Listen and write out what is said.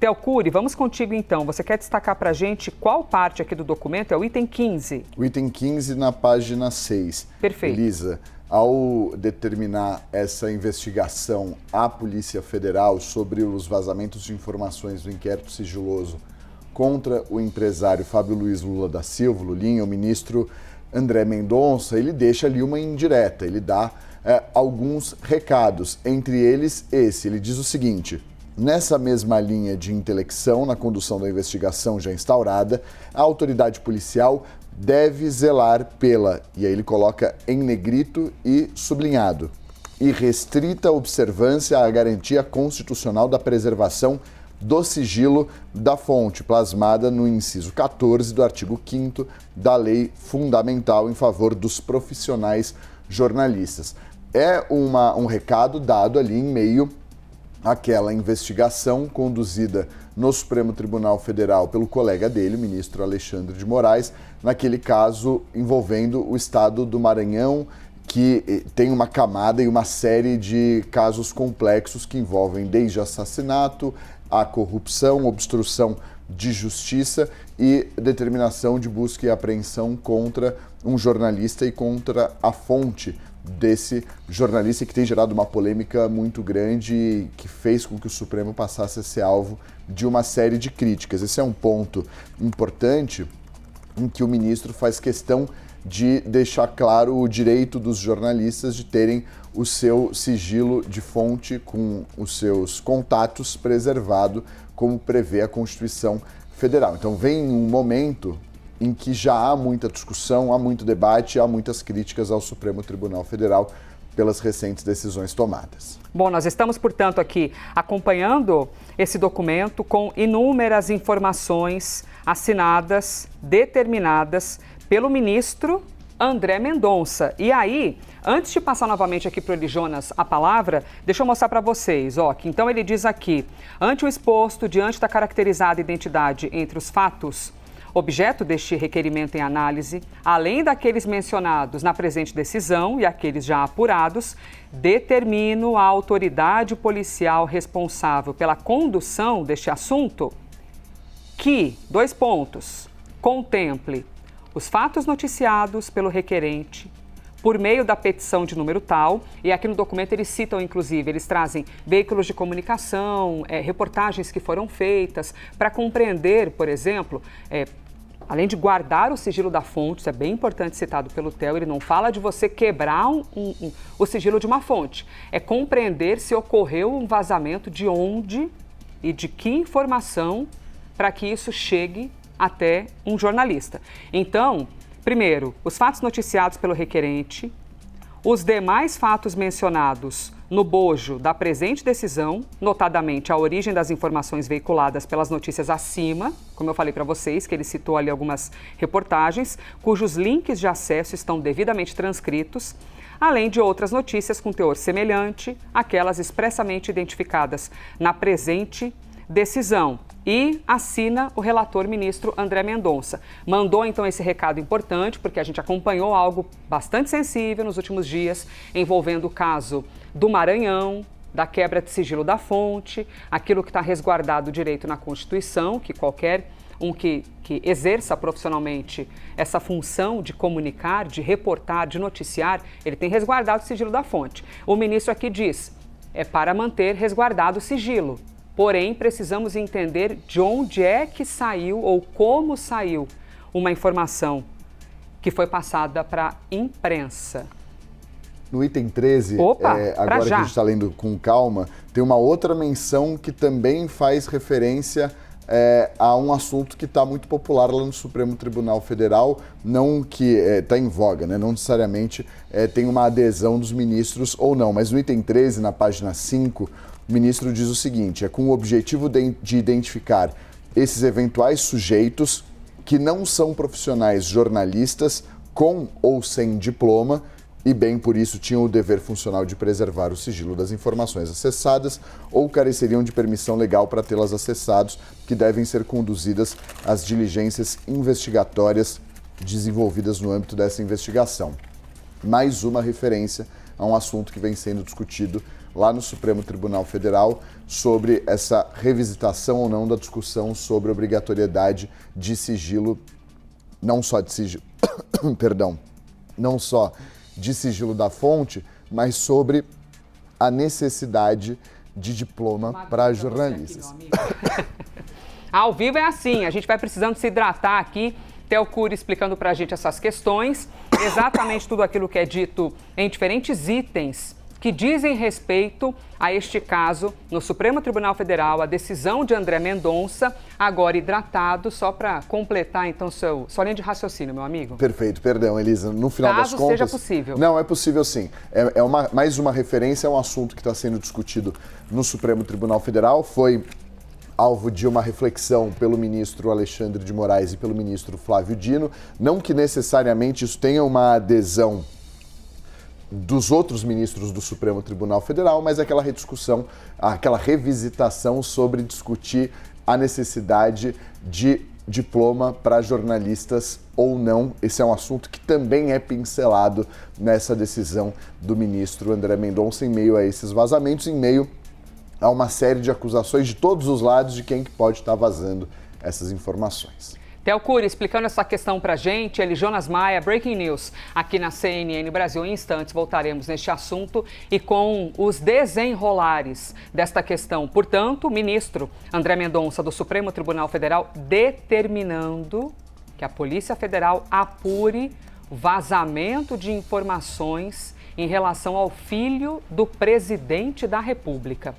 Theo Cury, vamos contigo então. Você quer destacar para a gente qual parte aqui do documento? É o item 15. O item 15 na página 6. Perfeito. Elisa, ao determinar essa investigação à Polícia Federal sobre os vazamentos de informações do inquérito sigiloso contra o empresário Fábio Luiz Lula da Silva, Lulinha, o ministro André Mendonça, ele deixa ali uma indireta, ele dá alguns recados, entre eles esse. Ele diz o seguinte: nessa mesma linha de intelecção, na condução da investigação já instaurada, a autoridade policial deve zelar pela, e aí ele coloca em negrito e sublinhado, irrestrita observância à garantia constitucional da preservação do sigilo da fonte, plasmada no inciso 14 do artigo 5º da Lei Fundamental em favor dos profissionais jornalistas. É um recado dado ali em meio àquela investigação conduzida no Supremo Tribunal Federal pelo colega dele, o ministro Alexandre de Moraes, naquele caso envolvendo o estado do Maranhão, que tem uma camada e uma série de casos complexos que envolvem desde assassinato, a corrupção, obstrução de justiça e determinação de busca e apreensão contra um jornalista e contra a fonte desse jornalista, que tem gerado uma polêmica muito grande e que fez com que o Supremo passasse a ser alvo de uma série de críticas. Esse é um ponto importante em que o ministro faz questão de deixar claro o direito dos jornalistas de terem o seu sigilo de fonte com os seus contatos preservado, como prevê a Constituição Federal. Então vem um momento em que já há muita discussão, há muito debate, há muitas críticas ao Supremo Tribunal Federal pelas recentes decisões tomadas. Bom, nós estamos, portanto, aqui acompanhando esse documento com inúmeras informações assinadas, determinadas pelo ministro André Mendonça. E aí, antes de passar novamente aqui para o Eli Jonas a palavra, deixa eu mostrar para vocês, que então ele diz aqui: ante o exposto, diante da caracterizada identidade entre os fatos objeto deste requerimento em análise, além daqueles mencionados na presente decisão e aqueles já apurados, determino a autoridade policial responsável pela condução deste assunto que, contemple os fatos noticiados pelo requerente por meio da petição de número tal, e aqui no documento eles citam, inclusive, eles trazem veículos de comunicação, reportagens que foram feitas, para compreender, por exemplo, além de guardar o sigilo da fonte, isso é bem importante, citado pelo Theo, ele não fala de você quebrar o sigilo de uma fonte, é compreender se ocorreu um vazamento, de onde e de que informação, para que isso chegue até um jornalista. Então, primeiro, os fatos noticiados pelo requerente, os demais fatos mencionados no bojo da presente decisão, notadamente a origem das informações veiculadas pelas notícias acima, como eu falei para vocês, que ele citou ali algumas reportagens, cujos links de acesso estão devidamente transcritos, além de outras notícias com teor semelhante àquelas expressamente identificadas na presente decisão. E assina o relator ministro André Mendonça. Mandou então esse recado importante, porque a gente acompanhou algo bastante sensível nos últimos dias, envolvendo o caso do Maranhão, da quebra de sigilo da fonte, aquilo que está resguardado o direito na Constituição, que qualquer que exerça profissionalmente essa função de comunicar, de reportar, de noticiar, ele tem resguardado o sigilo da fonte. O ministro aqui diz, é para manter resguardado o sigilo. Porém, precisamos entender de onde é que saiu ou como saiu uma informação que foi passada para a imprensa. No item 13, agora que a gente está lendo com calma, tem uma outra menção que também faz referência a um assunto que está muito popular lá no Supremo Tribunal Federal, não que está em voga, né? Não necessariamente tem uma adesão dos ministros ou não, mas no item 13, na página 5, o ministro diz o seguinte: com o objetivo de identificar esses eventuais sujeitos que não são profissionais jornalistas com ou sem diploma e bem por isso tinham o dever funcional de preservar o sigilo das informações acessadas ou careceriam de permissão legal para tê-las acessados, que devem ser conduzidas as diligências investigatórias desenvolvidas no âmbito dessa investigação. Mais uma referência a um assunto que vem sendo discutido lá no Supremo Tribunal Federal sobre essa revisitação ou não da discussão sobre a obrigatoriedade de sigilo, não só de sigilo, perdão, não só de sigilo da fonte, mas sobre a necessidade de diploma para jornalistas. Ao vivo é assim, a gente vai precisando se hidratar aqui. Theo Cury explicando para a gente essas questões, exatamente tudo aquilo que é dito em diferentes itens que dizem respeito a este caso no Supremo Tribunal Federal, a decisão de André Mendonça, agora hidratado, só para completar então sua linha de raciocínio, meu amigo. Perfeito, perdão, Elisa. No final das contas... Caso seja possível. Não, é possível sim. Mais uma referência a um assunto que está sendo discutido no Supremo Tribunal Federal, foi alvo de uma reflexão pelo ministro Alexandre de Moraes e pelo ministro Flávio Dino, não que necessariamente isso tenha uma adesão dos outros ministros do Supremo Tribunal Federal, mas aquela rediscussão, aquela revisitação sobre discutir a necessidade de diploma para jornalistas ou não. Esse é um assunto que também é pincelado nessa decisão do ministro André Mendonça em meio a esses vazamentos, em meio a uma série de acusações de todos os lados de quem que pode estar vazando essas informações. Theo Cury explicando essa questão pra gente, ele, Jonas Maia, Breaking News, aqui na CNN Brasil. Em instantes voltaremos neste assunto e com os desenrolares desta questão. Portanto, o ministro André Mendonça do Supremo Tribunal Federal determinando que a Polícia Federal apure vazamento de informações em relação ao filho do presidente da República.